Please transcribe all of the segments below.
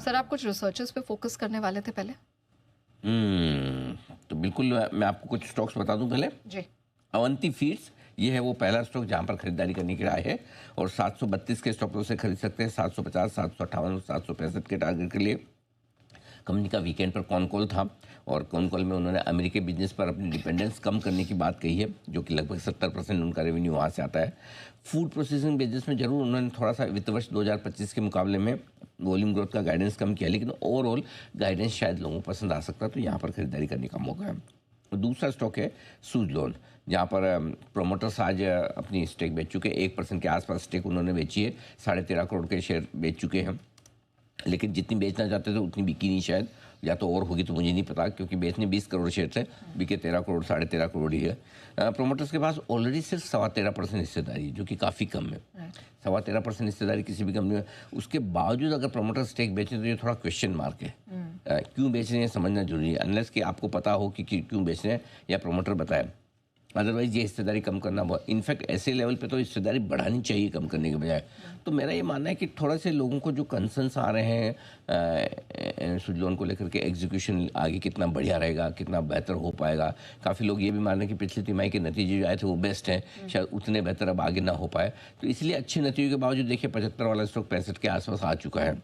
Sir आप कुछ researches पे फोकस करने वाले थे पहले? तो बिल्कुल मैं आपको कुछ स्टॉक्स बता दूं पहले। जी। अवंती फीड्स, ये है वो पहला स्टॉक जहां पर खरीदारी करने की राय है और 732 के स्टॉप लॉस से खरीद सकते हैं, 750, 758 और 765 के टारगेट के लिए। कंपनी का वीकेंड पर कॉन कॉल था और कॉन कॉल में उन्होंने अमेरिकी बिजनेस पर अपनी डिपेंडेंस कम करने की बात कही है, जो कि लगभग 70% उनका रेवेन्यू वहाँ से आता है। फूड प्रोसेसिंग बिजनेस में जरूर उन्होंने थोड़ा सा वित्त वर्ष 2025 के मुकाबले में वॉल्यूम ग्रोथ का गाइडेंस कम किया, लेकिन ओवरऑल गाइडेंस शायद लोगों को पसंद आ सकता है, तो यहाँ पर खरीदारी करने का मौका है। दूसरा स्टॉक है सुज़लोन, जहाँ पर प्रोमोटर्स आज अपनी स्टेक बेच चुके हैं, 1% के आसपास स्टेक उन्होंने बेची है, 13.5 करोड़ के शेयर बेच चुके हैं, लेकिन जितनी बेचना चाहते थे उतनी बिकी नहीं शायद, या तो और होगी तो मुझे नहीं पता, क्योंकि बेचने 20 करोड़ शेयर थे, बिके 13 करोड़ 13.5 करोड़ ही है। प्रोमोटर्स के पास ऑलरेडी सिर्फ 13.25% हिस्सेदारी है, जो कि काफ़ी कम है। 13.25% हिस्सेदारी किसी भी कंपनी में, उसके बावजूद अगर प्रोमोटर स्टेक बेचें तो ये थोड़ा क्वेश्चन मार्क है। क्यों बेच रहे हैं समझना जरूरी है, अनलेस कि आपको पता हो कि क्यों बेच रहे हैं या प्रोमोटर बताए, अदरवाइज ये हिस्सेदारी कम करना बहुत, इनफैक्ट ऐसे लेवल पे तो हिस्सेदारी बढ़ानी चाहिए कम करने के बजाय। तो मेरा ये मानना है कि थोड़ा से लोगों को जो कंसर्न्स आ रहे हैं सुज़लोन को लेकर के, एग्जीक्यूशन आगे कितना बढ़िया रहेगा, कितना बेहतर हो पाएगा, काफ़ी लोग ये भी मान रहे हैं कि पिछली तिमाही के नतीजे जो आए थे वो बेस्ट हैं, शायद उतने बेहतर अब आगे ना हो पाए, तो इसलिए अच्छे नतीजों के बावजूद देखिए 75 वाला स्टॉक 65 के आसपास आ चुका है।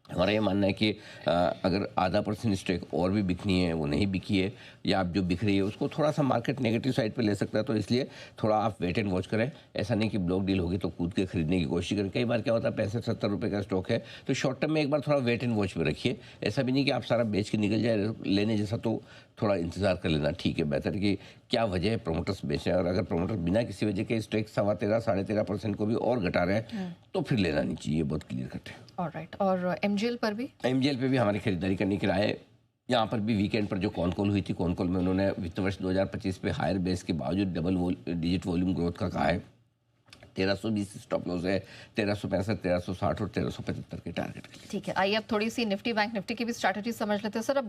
हमारा ये मानना है कि अगर आधा % स्टेक और भी बिकनी है, वो नहीं बिकी है, या आप जो बिक रही है उसको थोड़ा सा मार्केट नेगेटिव साइड पे ले सकता है, तो इसलिए थोड़ा आप वेट एंड वॉच करें। ऐसा नहीं कि ब्लॉक डील होगी तो कूद के खरीदने की कोशिश करें। कई बार क्या होता है 65-70 रुपये का स्टॉक है तो शॉर्ट टर्म में एक बार थोड़ा वेट एंड वॉच में रखिए। ऐसा भी नहीं कि आप सारा बेच के निकल जाए लेने जैसा, तो थोड़ा इंतजार कर लेना ठीक है, बेहतर कि क्या वजह है प्रोमोटर्स बेच रहे हैं, और अगर प्रोमोटर बिना किसी वजह के स्टेक 13.25 13.5% को भी और घटा रहे हैं तो फिर लेना नहीं चाहिए, बहुत क्लियर कट है। ऑलराइट, और एमजीएल पर भी? एमजीएल पे भी हमारी खरीदारी करने की राय है। यहाँ पर भी वीकेंड पर जो कॉन कॉल हुई थी, कॉन कॉल में उन्होंने वित्त वर्ष 2025 पे हायर बेस के बावजूद डबल डिजिट वॉल्यूम ग्रोथ का कहा है। 1320 स्टॉप लॉस है, 1365, 1360 और 1375 के टारगेट के लिए। ठीक है, आइए अब थोड़ी सी निफ्टी बैंक निफ्टी की भी स्ट्रैटेजी समझ लेते हैं सर। अब